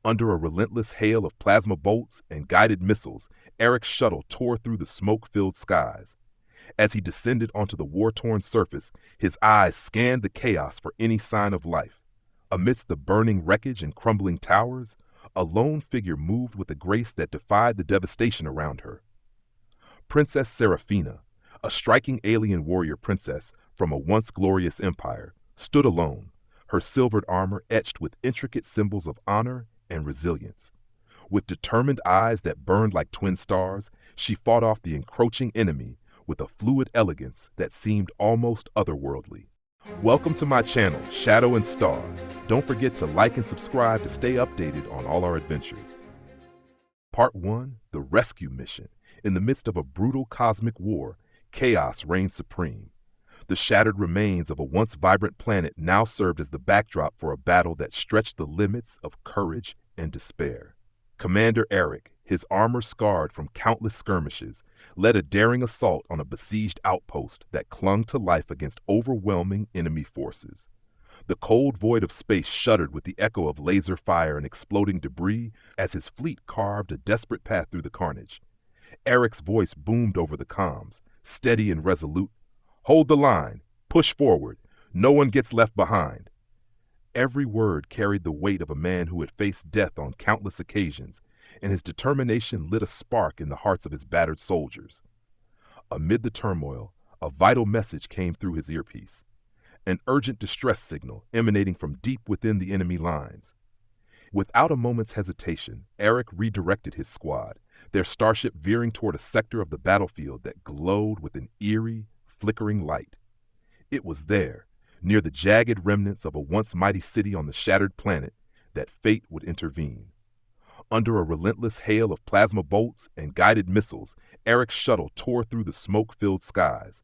Under a relentless hail of plasma bolts and guided missiles, Eric's shuttle tore through the smoke-filled skies. As he descended onto the war-torn surface, his eyes scanned the chaos for any sign of life. Amidst the burning wreckage and crumbling towers, a lone figure moved with a grace that defied the devastation around her. Princess Seraphina, a striking alien warrior princess from a once glorious empire, stood alone, her silvered armor etched with intricate symbols of honor and resilience. With determined eyes that burned like twin stars, she fought off the encroaching enemy with a fluid elegance that seemed almost otherworldly. Welcome to my channel, Shadow and Star. Don't forget to like and subscribe to stay updated on all our adventures. Part 1, The Rescue Mission. In the midst of a brutal cosmic war, chaos reigned supreme. The shattered remains of a once vibrant planet now served as the backdrop for a battle that stretched the limits of courage and despair. Commander Eric, his armor scarred from countless skirmishes, led a daring assault on a besieged outpost that clung to life against overwhelming enemy forces. The cold void of space shuddered with the echo of laser fire and exploding debris as his fleet carved a desperate path through the carnage. Eric's voice boomed over the comms, steady and resolute. "Hold the line. Push forward. No one gets left behind." Every word carried the weight of a man who had faced death on countless occasions, and his determination lit a spark in the hearts of his battered soldiers. Amid the turmoil, a vital message came through his earpiece, an urgent distress signal emanating from deep within the enemy lines. Without a moment's hesitation, Eric redirected his squad, their starship veering toward a sector of the battlefield that glowed with an eerie, flickering light. It was there, near the jagged remnants of a once mighty city on the shattered planet, that fate would intervene. Under a relentless hail of plasma bolts and guided missiles, Eric's shuttle tore through the smoke-filled skies.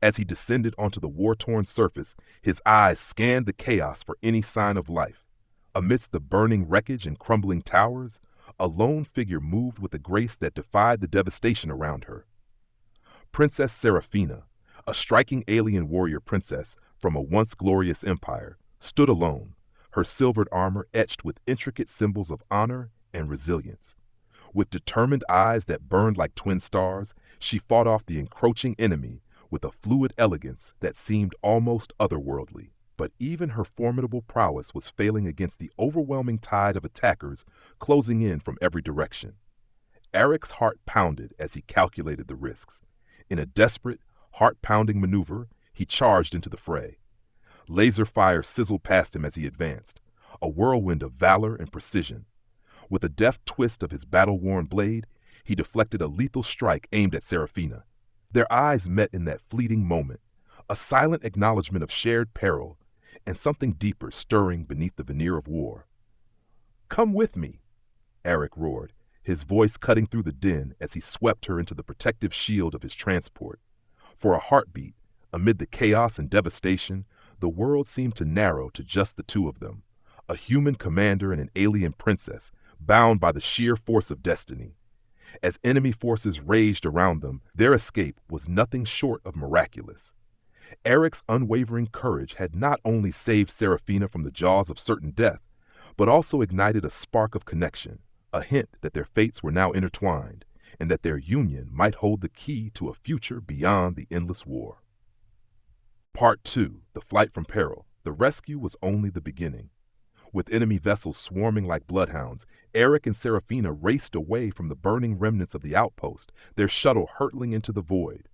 As he descended onto the war-torn surface, his eyes scanned the chaos for any sign of life. Amidst the burning wreckage and crumbling towers, a lone figure moved with a grace that defied the devastation around her. Princess Seraphina, a striking alien warrior princess from a once glorious empire, stood alone, her silvered armor etched with intricate symbols of honor and resilience. With determined eyes that burned like twin stars, she fought off the encroaching enemy with a fluid elegance that seemed almost otherworldly. But even her formidable prowess was failing against the overwhelming tide of attackers closing in from every direction. Eric's heart pounded as he calculated the risks. In a desperate, heart-pounding maneuver, he charged into the fray. Laser fire sizzled past him as he advanced, a whirlwind of valor and precision. With a deft twist of his battle-worn blade, he deflected a lethal strike aimed at Seraphina. Their eyes met in that fleeting moment, a silent acknowledgement of shared peril and something deeper stirring beneath the veneer of war. "Come with me," Eric roared, his voice cutting through the din as he swept her into the protective shield of his transport. For a heartbeat, amid the chaos and devastation, the world seemed to narrow to just the two of them, a human commander and an alien princess, bound by the sheer force of destiny. As enemy forces raged around them, their escape was nothing short of miraculous. Eric's unwavering courage had not only saved Seraphina from the jaws of certain death, but also ignited a spark of connection, a hint that their fates were now intertwined, and that their union might hold the key to a future beyond the endless war. Part 2, The Flight from Peril. The rescue was only the beginning. With enemy vessels swarming like bloodhounds, Eric and Seraphina raced away from the burning remnants of the outpost, their shuttle hurtling into the void.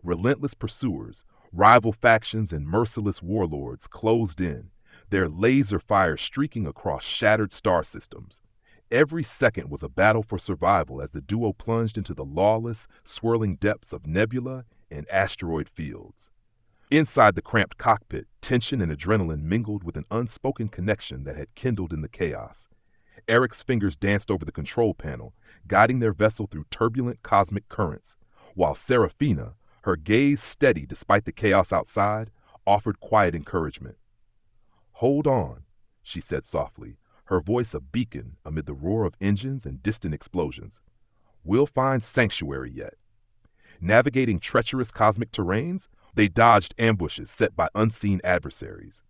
Relentless pursuers, rival factions, and merciless warlords closed in, their laser fire streaking across shattered star systems. Every second was a battle for survival as the duo plunged into the lawless, swirling depths of nebula and asteroid fields. Inside the cramped cockpit, tension and adrenaline mingled with an unspoken connection that had kindled in the chaos. Eric's fingers danced over the control panel, guiding their vessel through turbulent cosmic currents, while Seraphina, her gaze steady despite the chaos outside, offered quiet encouragement. "Hold on," she said softly, her voice a beacon amid the roar of engines and distant explosions. "We'll find sanctuary yet." Navigating treacherous cosmic terrains, they dodged ambushes set by unseen adversaries.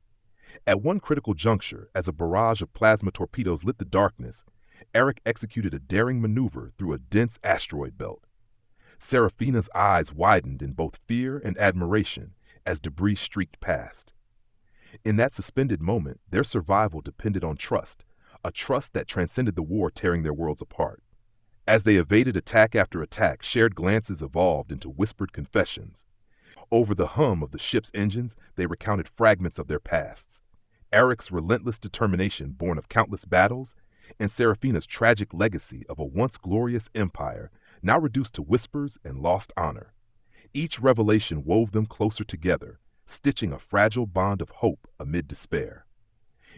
At one critical juncture, as a barrage of plasma torpedoes lit the darkness, Eric executed a daring maneuver through a dense asteroid belt. Seraphina's eyes widened in both fear and admiration as debris streaked past. In that suspended moment, their survival depended on trust, a trust that transcended the war tearing their worlds apart. As they evaded attack after attack, shared glances evolved into whispered confessions. Over the hum of the ship's engines, they recounted fragments of their pasts. Eric's relentless determination born of countless battles, and Seraphina's tragic legacy of a once glorious empire now reduced to whispers and lost honor. Each revelation wove them closer together, stitching a fragile bond of hope amid despair.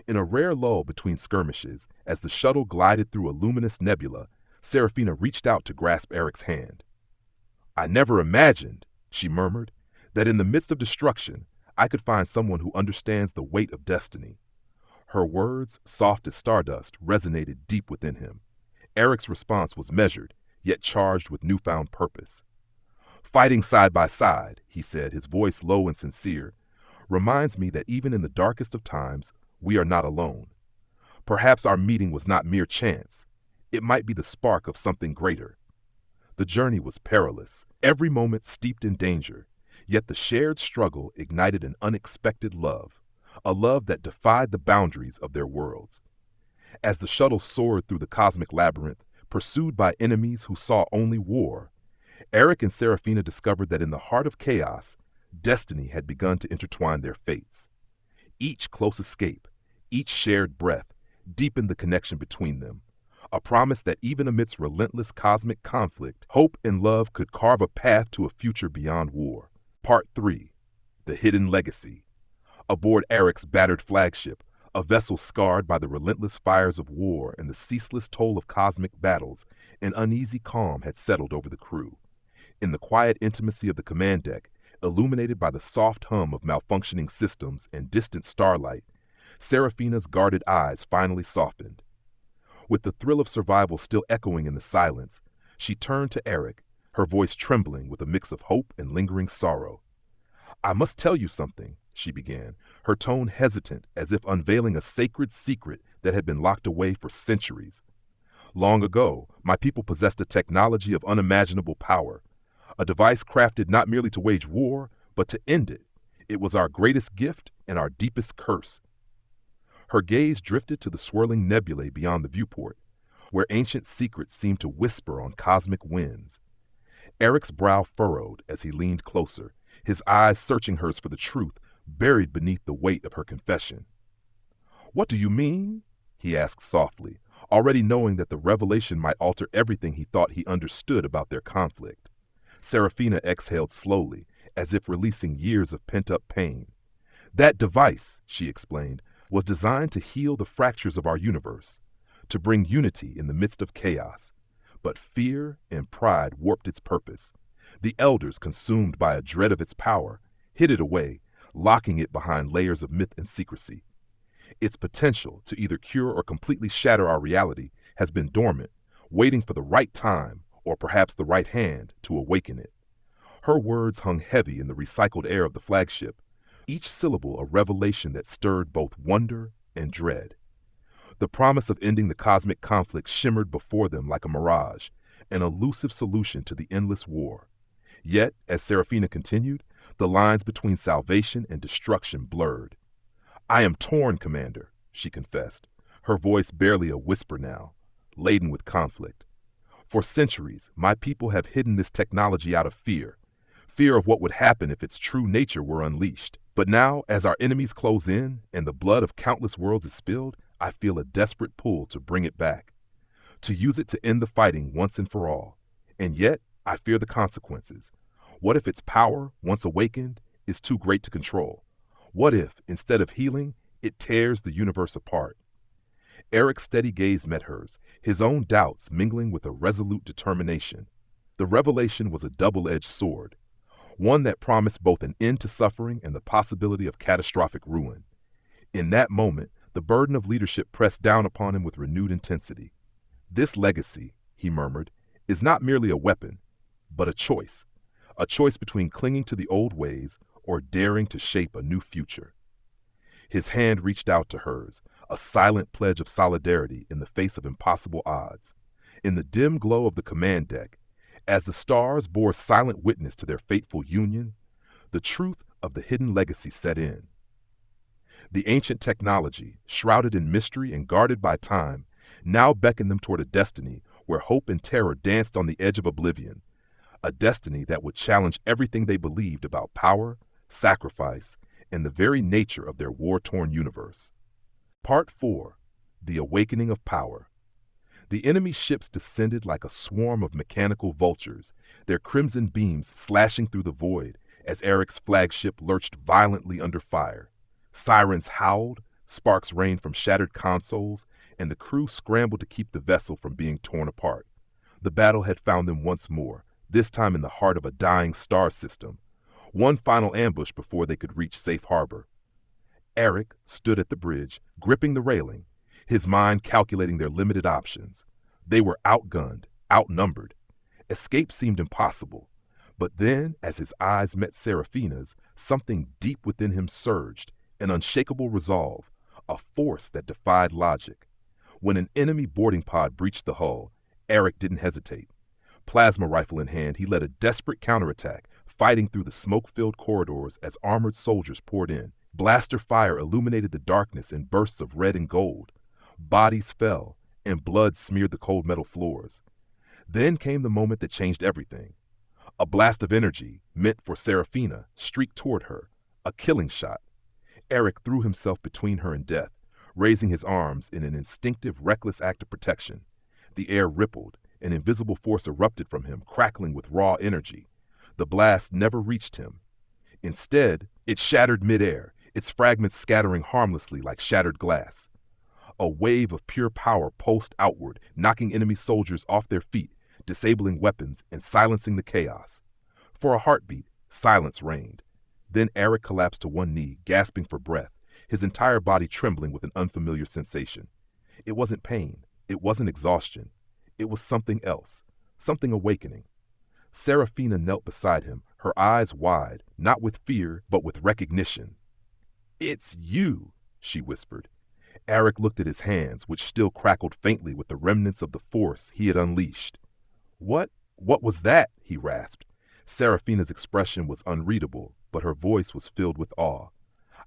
In a rare lull between skirmishes, as the shuttle glided through a luminous nebula, Seraphina reached out to grasp Eric's hand. "I never imagined," she murmured, "that in the midst of destruction, I could find someone who understands the weight of destiny." Her words, soft as stardust, resonated deep within him. Eric's response was measured, yet charged with newfound purpose. "Fighting side by side," he said, his voice low and sincere, "reminds me that even in the darkest of times, we are not alone. Perhaps our meeting was not mere chance. It might be the spark of something greater." The journey was perilous, every moment steeped in danger, yet the shared struggle ignited an unexpected love, a love that defied the boundaries of their worlds. As the shuttle soared through the cosmic labyrinth, pursued by enemies who saw only war, Eric and Seraphina discovered that in the heart of chaos, destiny had begun to intertwine their fates. Each close escape, each shared breath, deepened the connection between them, a promise that even amidst relentless cosmic conflict, hope and love could carve a path to a future beyond war. Part 3. The Hidden Legacy. Aboard Eric's battered flagship, a vessel scarred by the relentless fires of war and the ceaseless toll of cosmic battles, an uneasy calm had settled over the crew. In the quiet intimacy of the command deck, illuminated by the soft hum of malfunctioning systems and distant starlight, Seraphina's guarded eyes finally softened. With the thrill of survival still echoing in the silence, she turned to Eric, her voice trembling with a mix of hope and lingering sorrow. "I must tell you something," she began, her tone hesitant as if unveiling a sacred secret that had been locked away for centuries. "Long ago, my people possessed a technology of unimaginable power, a device crafted not merely to wage war, but to end it. It was our greatest gift and our deepest curse." Her gaze drifted to the swirling nebulae beyond the viewport, where ancient secrets seemed to whisper on cosmic winds. Eric's brow furrowed as he leaned closer, his eyes searching hers for the truth buried beneath the weight of her confession. "What do you mean?" he asked softly, already knowing that the revelation might alter everything he thought he understood about their conflict. Seraphina exhaled slowly, as if releasing years of pent-up pain. "That device," she explained, "was designed to heal the fractures of our universe, to bring unity in the midst of chaos. But fear and pride warped its purpose. The elders, consumed by a dread of its power, hid it away, locking it behind layers of myth and secrecy. Its potential to either cure or completely shatter our reality has been dormant, waiting for the right time, or perhaps the right hand, to awaken it." Her words hung heavy in the recycled air of the flagship, each syllable a revelation that stirred both wonder and dread. The promise of ending the cosmic conflict shimmered before them like a mirage, an elusive solution to the endless war. Yet, as Seraphina continued, the lines between salvation and destruction blurred. "I am torn, Commander," she confessed, her voice barely a whisper now, laden with conflict. "For centuries, my people have hidden this technology out of fear of what would happen if its true nature were unleashed. But now, as our enemies close in and the blood of countless worlds is spilled, I feel a desperate pull to bring it back, to use it to end the fighting once and for all. And yet, I fear the consequences. What if its power, once awakened, is too great to control? What if, instead of healing, it tears the universe apart?" Eric's steady gaze met hers, his own doubts mingling with a resolute determination. The revelation was a double-edged sword, one that promised both an end to suffering and the possibility of catastrophic ruin. In that moment, the burden of leadership pressed down upon him with renewed intensity. "This legacy," he murmured, "is not merely a weapon, but a choice between clinging to the old ways or daring to shape a new future." His hand reached out to hers, a silent pledge of solidarity in the face of impossible odds. In the dim glow of the command deck, as the stars bore silent witness to their fateful union, the truth of the hidden legacy set in. The ancient technology, shrouded in mystery and guarded by time, now beckoned them toward a destiny where hope and terror danced on the edge of oblivion, a destiny that would challenge everything they believed about power, sacrifice, and the very nature of their war-torn universe. Part 4. The Awakening of Power. The enemy ships descended like a swarm of mechanical vultures, their crimson beams slashing through the void as Eric's flagship lurched violently under fire. Sirens howled, sparks rained from shattered consoles, and the crew scrambled to keep the vessel from being torn apart. The battle had found them once more, this time in the heart of a dying star system. One final ambush before they could reach safe harbor. Eric stood at the bridge, gripping the railing, his mind calculating their limited options. They were outgunned, outnumbered. Escape seemed impossible. But then, as his eyes met Seraphina's, something deep within him surged, an unshakable resolve, a force that defied logic. When an enemy boarding pod breached the hull, Eric didn't hesitate. Plasma rifle in hand, he led a desperate counterattack, fighting through the smoke-filled corridors as armored soldiers poured in. Blaster fire illuminated the darkness in bursts of red and gold. Bodies fell, and blood smeared the cold metal floors. Then came the moment that changed everything. A blast of energy, meant for Seraphina, streaked toward her, a killing shot. Eric threw himself between her and death, raising his arms in an instinctive, reckless act of protection. The air rippled, an invisible force erupted from him, crackling with raw energy. The blast never reached him. Instead, it shattered midair, its fragments scattering harmlessly like shattered glass. A wave of pure power pulsed outward, knocking enemy soldiers off their feet, disabling weapons and silencing the chaos. For a heartbeat, silence reigned. Then Eric collapsed to one knee, gasping for breath, his entire body trembling with an unfamiliar sensation. It wasn't pain. It wasn't exhaustion. It was something else, something awakening. Seraphina knelt beside him, her eyes wide, not with fear, but with recognition. "It's you," she whispered. Eric looked at his hands, which still crackled faintly with the remnants of the force he had unleashed. What was that?" he rasped. Seraphina's expression was unreadable, but her voice was filled with awe.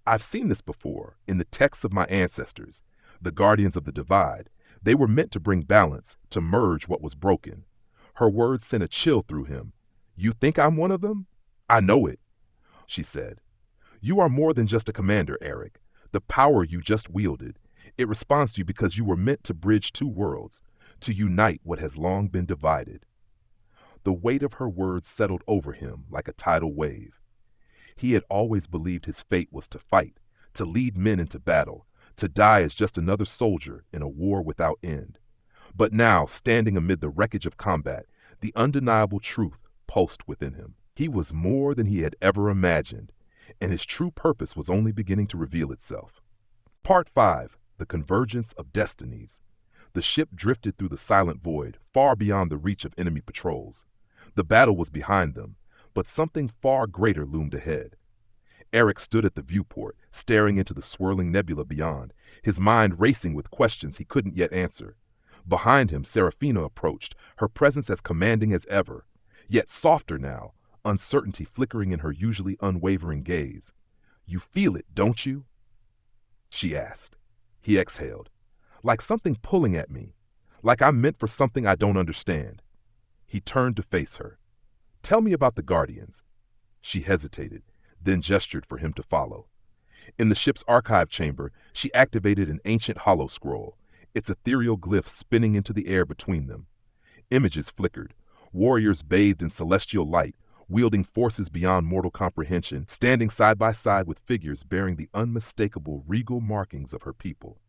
"I've seen this before, in the texts of my ancestors, the guardians of the divide. They were meant to bring balance, to merge what was broken." Her words sent a chill through him. "You think I'm one of them?" "I know it," she said. "You are more than just a commander, Eric. The power you just wielded, it responds to you because you were meant to bridge two worlds, to unite what has long been divided." The weight of her words settled over him like a tidal wave. He had always believed his fate was to fight, to lead men into battle, to die as just another soldier in a war without end. But now, standing amid the wreckage of combat, the undeniable truth pulsed within him. He was more than he had ever imagined, and his true purpose was only beginning to reveal itself. Part 5. The Convergence of Destinies. The ship drifted through the silent void, far beyond the reach of enemy patrols. The battle was behind them, but something far greater loomed ahead. Eric stood at the viewport, staring into the swirling nebula beyond, his mind racing with questions he couldn't yet answer. Behind him, Seraphina approached, her presence as commanding as ever, yet softer now, uncertainty flickering in her usually unwavering gaze. "You feel it, don't you?" she asked. He exhaled. "Like something pulling at me, like I'm meant for something I don't understand." He turned to face her. "Tell me about the Guardians." She hesitated, then gestured for him to follow. In the ship's archive chamber, she activated an ancient hollow scroll, its ethereal glyphs spinning into the air between them. Images flickered, warriors bathed in celestial light, wielding forces beyond mortal comprehension, standing side by side with figures bearing the unmistakable regal markings of her people.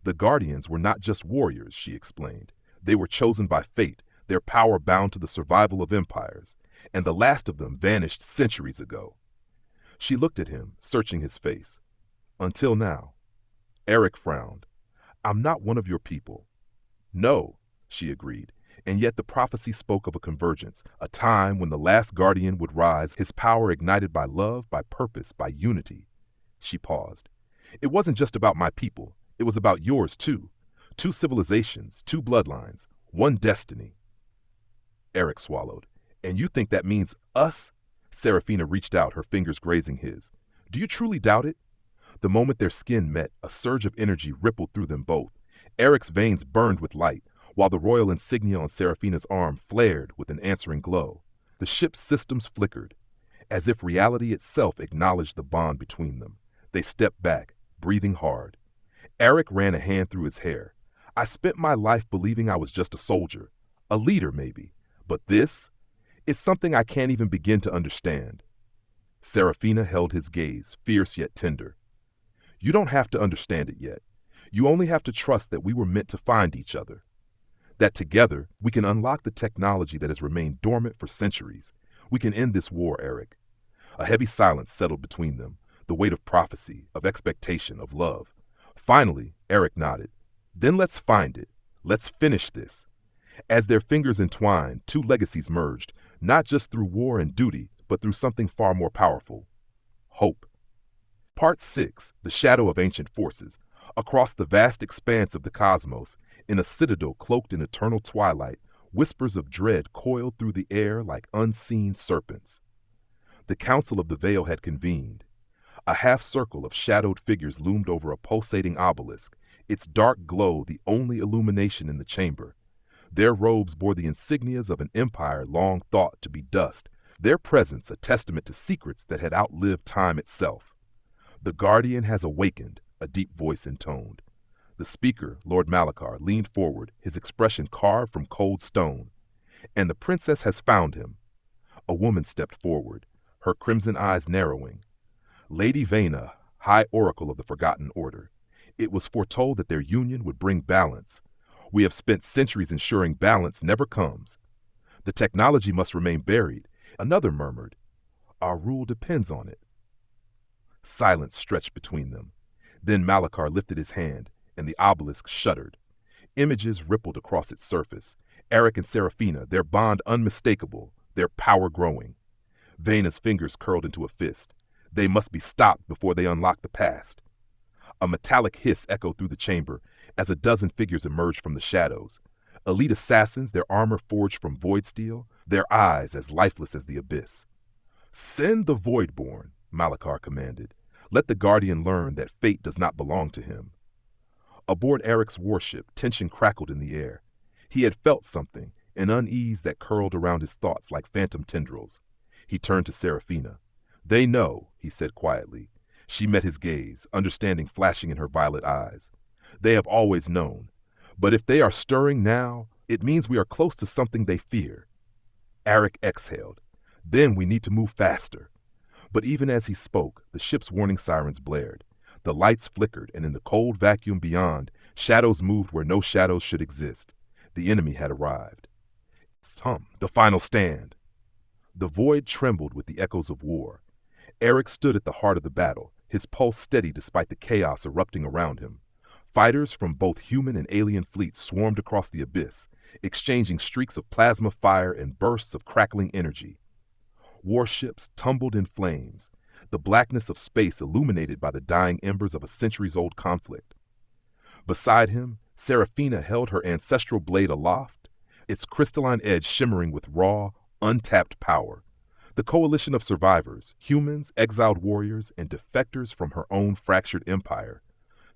The Guardians were not just warriors, she explained. They were chosen by fate, their power bound to the survival of empires, and the last of them vanished centuries ago. She looked at him, searching his face. "Until now." Eric frowned. "I'm not one of your people." "No," she agreed, and yet the prophecy spoke of a convergence, a time when the last Guardian would rise, his power ignited by love, by purpose, by unity. She paused. It wasn't just about my people, it was about yours too. Two civilizations, two bloodlines, one destiny. Eric swallowed. And you think that means us? Serafina reached out, her fingers grazing his. Do you truly doubt it? The moment their skin met, a surge of energy rippled through them both. Eric's veins burned with light, while the royal insignia on Serafina's arm flared with an answering glow. The ship's systems flickered, as if reality itself acknowledged the bond between them. They stepped back, breathing hard. Eric ran a hand through his hair. I spent my life believing I was just a soldier, a leader maybe, but this? It's something I can't even begin to understand. Serafina held his gaze, fierce yet tender. You don't have to understand it yet. You only have to trust that we were meant to find each other. That together, we can unlock the technology that has remained dormant for centuries. We can end this war, Eric. A heavy silence settled between them, the weight of prophecy, of expectation, of love. Finally, Eric nodded. Then let's find it. Let's finish this. As their fingers entwined, two legacies merged, not just through war and duty, but through something far more powerful. Hope. Part 6, The Shadow of Ancient Forces. Across the vast expanse of the cosmos, in a citadel cloaked in eternal twilight, whispers of dread coiled through the air like unseen serpents. The Council of the Veil had convened. A half-circle of shadowed figures loomed over a pulsating obelisk, its dark glow the only illumination in the chamber. Their robes bore the insignias of an empire long thought to be dust, their presence a testament to secrets that had outlived time itself. The Guardian has awakened, a deep voice intoned. The speaker, Lord Malachar, leaned forward, his expression carved from cold stone. And the princess has found him. A woman stepped forward, her crimson eyes narrowing. Lady Vena, High Oracle of the Forgotten Order. It was foretold that their union would bring balance. We have spent centuries ensuring balance never comes. The technology must remain buried. Another murmured, Our rule depends on it. Silence stretched between them. Then Malachar lifted his hand, and the obelisk shuddered. Images rippled across its surface. Eric and Serafina, their bond unmistakable, their power growing. Vena's fingers curled into a fist. They must be stopped before they unlock the past. A metallic hiss echoed through the chamber as a dozen figures emerged from the shadows. Elite assassins, their armor forged from void steel, their eyes as lifeless as the abyss. Send the Voidborn, Malachar commanded. Let the Guardian learn that fate does not belong to him. Aboard Eric's warship, tension crackled in the air. He had felt something, an unease that curled around his thoughts like phantom tendrils. He turned to Serafina. They know, he said quietly. She met his gaze, understanding flashing in her violet eyes. They have always known. But if they are stirring now, it means we are close to something they fear. Eric exhaled. Then we need to move faster. But even as he spoke, the ship's warning sirens blared. The lights flickered, and in the cold vacuum beyond, shadows moved where no shadows should exist. The enemy had arrived. The final stand. The void trembled with the echoes of war. Eric stood at the heart of the battle, his pulse steady despite the chaos erupting around him. Fighters from both human and alien fleets swarmed across the abyss, exchanging streaks of plasma fire and bursts of crackling energy. Warships tumbled in flames, the blackness of space illuminated by the dying embers of a centuries-old conflict. Beside him, Serafina held her ancestral blade aloft, its crystalline edge shimmering with raw, untapped power. The coalition of survivors, humans, exiled warriors, and defectors from her own fractured empire,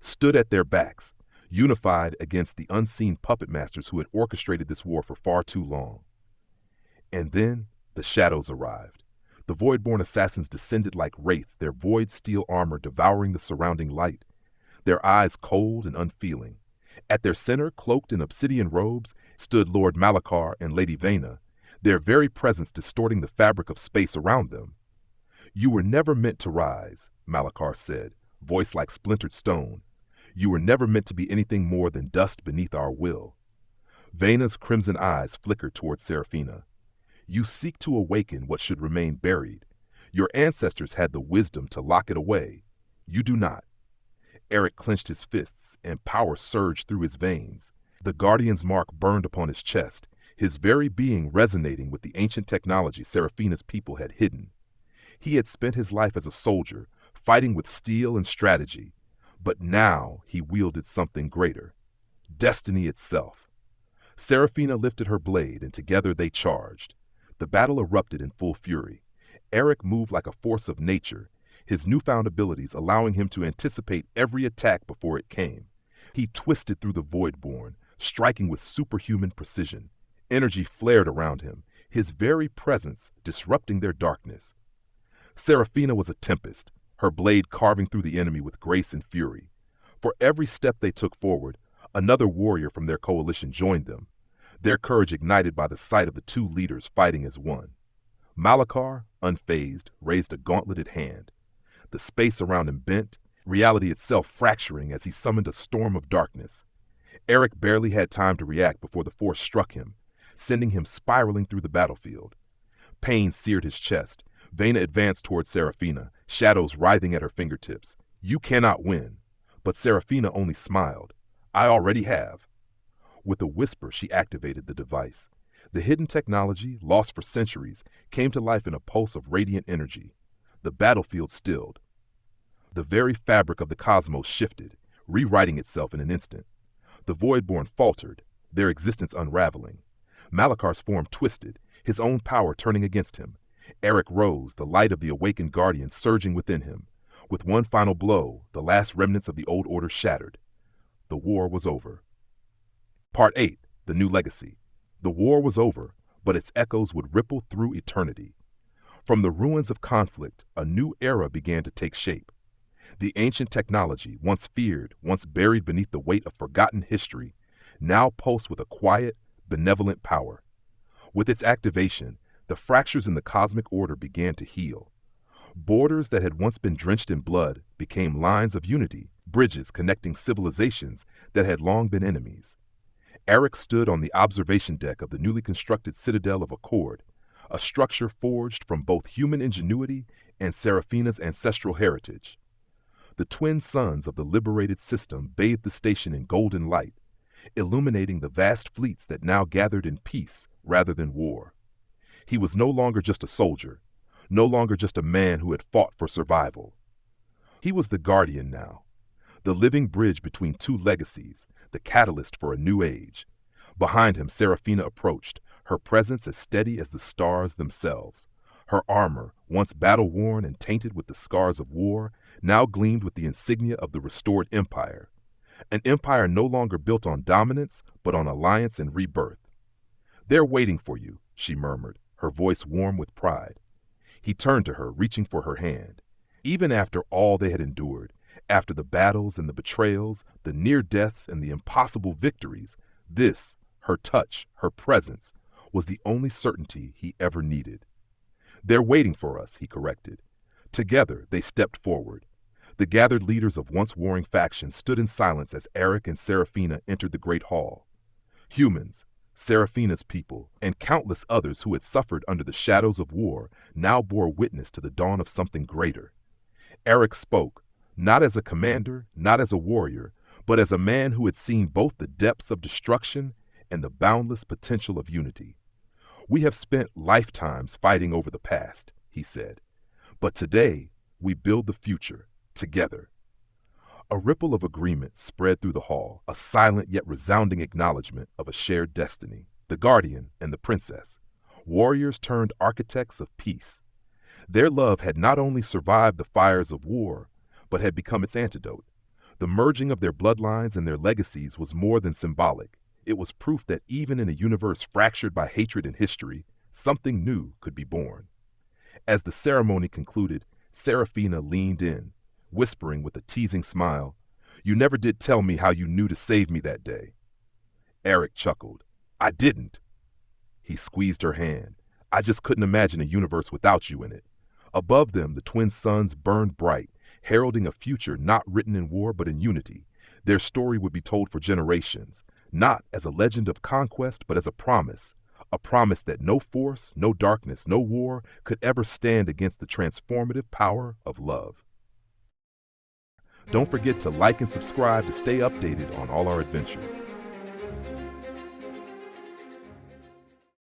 stood at their backs, unified against the unseen puppet masters who had orchestrated this war for far too long. And then the shadows arrived. The Voidborn assassins descended like wraiths, their void steel armor devouring the surrounding light, their eyes cold and unfeeling. At their center, cloaked in obsidian robes, stood Lord Malachar and Lady Vena, their very presence distorting the fabric of space around them. You were never meant to rise, Malachar said, voice like splintered stone. You were never meant to be anything more than dust beneath our will. Vena's crimson eyes flickered toward Serafina. You seek to awaken what should remain buried. Your ancestors had the wisdom to lock it away. You do not. Eric clenched his fists, and power surged through his veins. The Guardian's mark burned upon his chest, his very being resonating with the ancient technology Serafina's people had hidden. He had spent his life as a soldier, fighting with steel and strategy. But now he wielded something greater, destiny itself. Serafina lifted her blade, and together they charged. The battle erupted in full fury. Eric moved like a force of nature, his newfound abilities allowing him to anticipate every attack before it came. He twisted through the Voidborn, striking with superhuman precision. Energy flared around him, his very presence disrupting their darkness. Serafina was a tempest, her blade carving through the enemy with grace and fury. For every step they took forward, another warrior from their coalition joined them, their courage ignited by the sight of the two leaders fighting as one. Malachar, unfazed, raised a gauntleted hand. The space around him bent, reality itself fracturing as he summoned a storm of darkness. Eric barely had time to react before the force struck him, sending him spiraling through the battlefield. Pain seared his chest. Vayna advanced toward Serafina, shadows writhing at her fingertips. "You cannot win." But Serafina only smiled. "I already have." With a whisper, she activated the device. The hidden technology, lost for centuries, came to life in a pulse of radiant energy. The battlefield stilled. The very fabric of the cosmos shifted, rewriting itself in an instant. The Voidborn faltered, their existence unraveling. Malachar's form twisted, his own power turning against him. Eric rose, the light of the awakened guardian surging within him. With one final blow, the last remnants of the old order shattered. The war was over. Part 8. The New Legacy. The war was over, but its echoes would ripple through eternity. From the ruins of conflict, a new era began to take shape. The ancient technology, once feared, once buried beneath the weight of forgotten history, now pulsed with a quiet, benevolent power. With its activation, the fractures in the cosmic order began to heal. Borders that had once been drenched in blood became lines of unity, bridges connecting civilizations that had long been enemies. Eric stood on the observation deck of the newly constructed citadel of Accord, a structure forged from both human ingenuity and Serafina's ancestral heritage. The twin suns of the liberated system bathed the station in golden light, illuminating the vast fleets that now gathered in peace rather than war. He was no longer just a soldier, no longer just a man who had fought for survival. He was the guardian now, the living bridge between two legacies, the catalyst for a new age. Behind him, Serafina approached, her presence as steady as the stars themselves. Her armor, once battle-worn and tainted with the scars of war, now gleamed with the insignia of the restored empire. An empire no longer built on dominance, but on alliance and rebirth. "They're waiting for you," she murmured, her voice warm with pride. He turned to her, reaching for her hand. Even after all they had endured, after the battles and the betrayals, the near deaths and the impossible victories, this, her touch, her presence, was the only certainty he ever needed. "They're waiting for us," he corrected. Together, they stepped forward. The gathered leaders of once warring factions stood in silence as Eric and Serafina entered the great hall. Humans, Serafina's people, and countless others who had suffered under the shadows of war now bore witness to the dawn of something greater. Eric spoke, not as a commander, not as a warrior, but as a man who had seen both the depths of destruction and the boundless potential of unity. "We have spent lifetimes fighting over the past," he said, "but today we build the future together." A ripple of agreement spread through the hall, a silent yet resounding acknowledgement of a shared destiny. The guardian and the princess, warriors turned architects of peace. Their love had not only survived the fires of war, but had become its antidote. The merging of their bloodlines and their legacies was more than symbolic. It was proof that even in a universe fractured by hatred and history, something new could be born. As the ceremony concluded, Serafina leaned in, whispering with a teasing smile, "You never did tell me how you knew to save me that day." Eric chuckled. "I didn't." He squeezed her hand. "I just couldn't imagine a universe without you in it." Above them, the twin suns burned bright, heralding a future not written in war but in unity. Their story would be told for generations, not as a legend of conquest but as a promise that no force, no darkness, no war could ever stand against the transformative power of love. Don't forget to like and subscribe to stay updated on all our adventures.